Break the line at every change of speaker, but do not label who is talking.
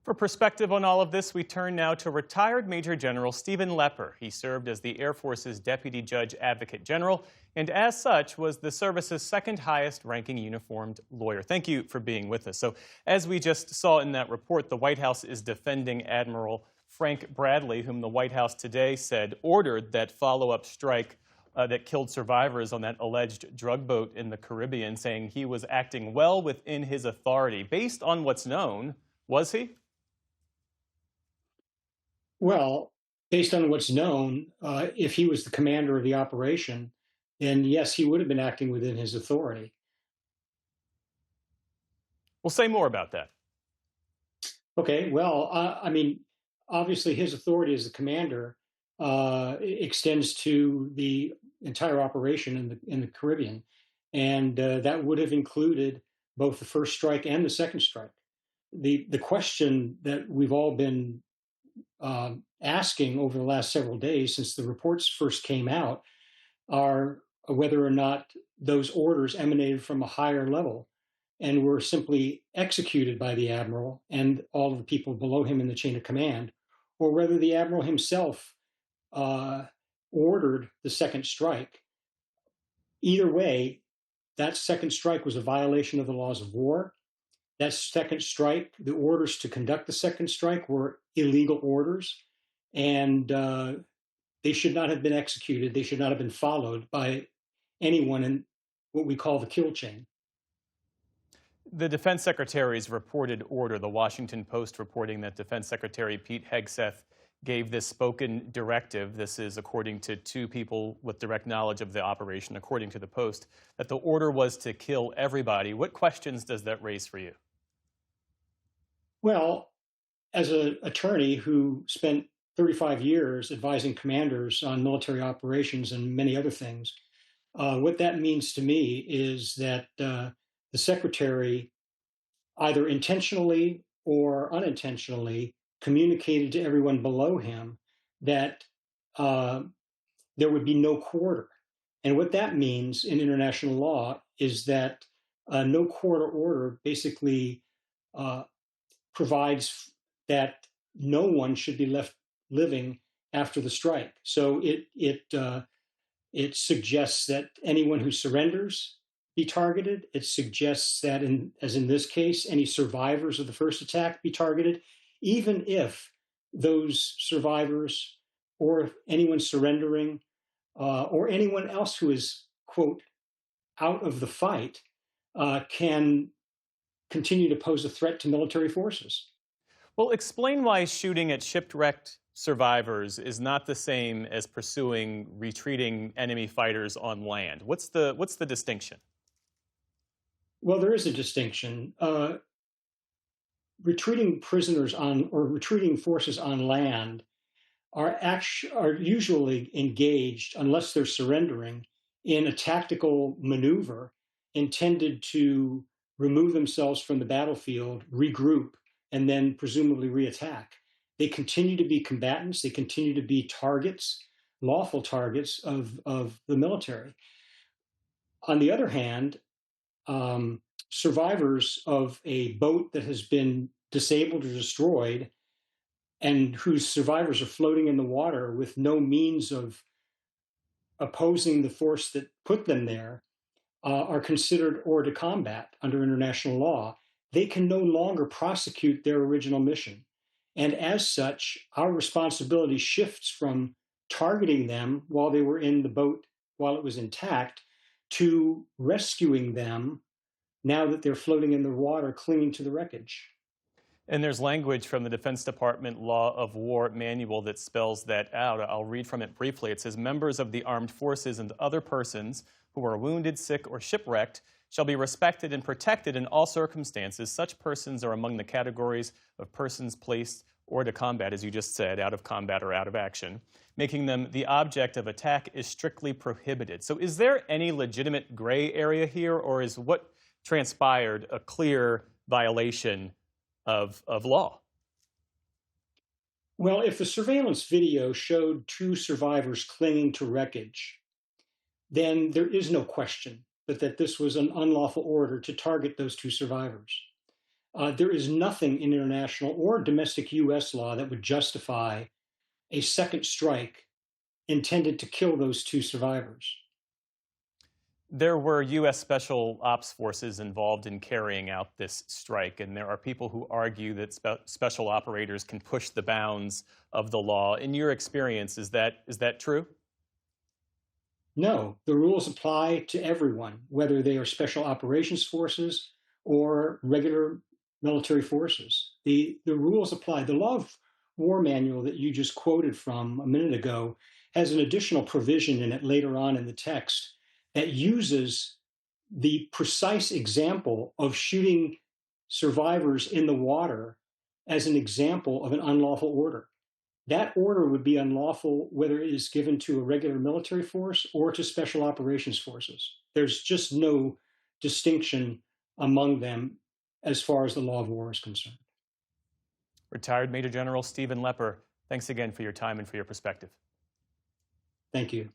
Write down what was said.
For perspective on all of this, we turn now to retired Major General Stephen Lepper. He served as the Air Force's Deputy Judge Advocate General, and as such was the service's second highest ranking uniformed lawyer. Thank you for being with us. So, as we just saw in that report, the White House is defending Admiral Frank Bradley, whom the White House today said ordered that follow-up strike that killed survivors on that alleged drug boat in the Caribbean, saying he was acting well within his authority. Based on what's known, was he?
Well, based on what's known, if he was the commander of the operation, then yes, he would have been acting within his authority.
We'll say more about that.
Okay, well, obviously his authority as the commander extends to the entire operation in the Caribbean, and that would have included both the first strike and the second strike. The question that we've all been asking over the last several days since the reports first came out are whether or not those orders emanated from a higher level and were simply executed by the admiral and all of the people below him in the chain of command, or whether the admiral himself ordered the second strike. Either way, that second strike was a violation of the laws of war. That second strike, the orders to conduct the second strike were illegal orders, and they should not have been executed. They should not have been followed by anyone in what we call the kill chain.
The Defense Secretary's reported order, the Washington Post reporting that Defense Secretary Pete Hegseth gave this spoken directive. This is according to two people with direct knowledge of the operation, according to the Post, that the order was to kill everybody. What questions does that raise for you?
Well, as an attorney who spent 35 years advising commanders on military operations and many other things, what that means to me is that the secretary either intentionally or unintentionally communicated to everyone below him that there would be no quarter. And what that means in international law is that no quarter order basically provides that no one should be left living after the strike. So it suggests that anyone who surrenders be targeted. It suggests that, as in this case, any survivors of the first attack be targeted, even if those survivors or anyone surrendering or anyone else who is, quote, out of the fight can continue to pose a threat to military forces.
Well, explain why shooting at shipwrecked survivors is not the same as pursuing retreating enemy fighters on land. What's the distinction?
Well, there is a distinction. Retreating prisoners on or retreating forces on land are usually engaged, unless they're surrendering, in a tactical maneuver intended to remove themselves from the battlefield, regroup, and then presumably reattack. They continue to be combatants. They continue to be targets, lawful targets of the military. On the other hand, survivors of a boat that has been disabled or destroyed and whose survivors are floating in the water with no means of opposing the force that put them there are considered hors de combat under international law. They can no longer prosecute their original mission. And as such, our responsibility shifts from targeting them while they were in the boat, while it was intact, to rescuing them now that they're floating in the water, clinging to the wreckage.
And there's language from the Defense Department Law of War manual that spells that out. I'll read from it briefly. It says, members of the armed forces and other persons who are wounded, sick, or shipwrecked shall be respected and protected in all circumstances. Such persons are among the categories of persons placed hors de combat, as you just said, out of combat or out of action. Making them the object of attack is strictly prohibited. So is there any legitimate gray area here, or is what transpired a clear violation of law?
Well, if the surveillance video showed two survivors clinging to wreckage, then there is no question that this was an unlawful order to target those two survivors. there is nothing in international or domestic U.S. law that would justify a second strike intended to kill those two survivors.
There were U.S. Special Ops forces involved in carrying out this strike, and there are people who argue that special operators can push the bounds of the law. In your experience, is that true?
No, the rules apply to everyone, whether they are special operations forces or regular military forces. The rules apply. The Law of War manual that you just quoted from a minute ago has an additional provision in it later on in the text that uses the precise example of shooting survivors in the water as an example of an unlawful order. That order would be unlawful whether it is given to a regular military force or to special operations forces. There's just no distinction among them as far as the law of war is concerned.
Retired Major General Stephen Lepper, thanks again for your time and for your perspective.
Thank you.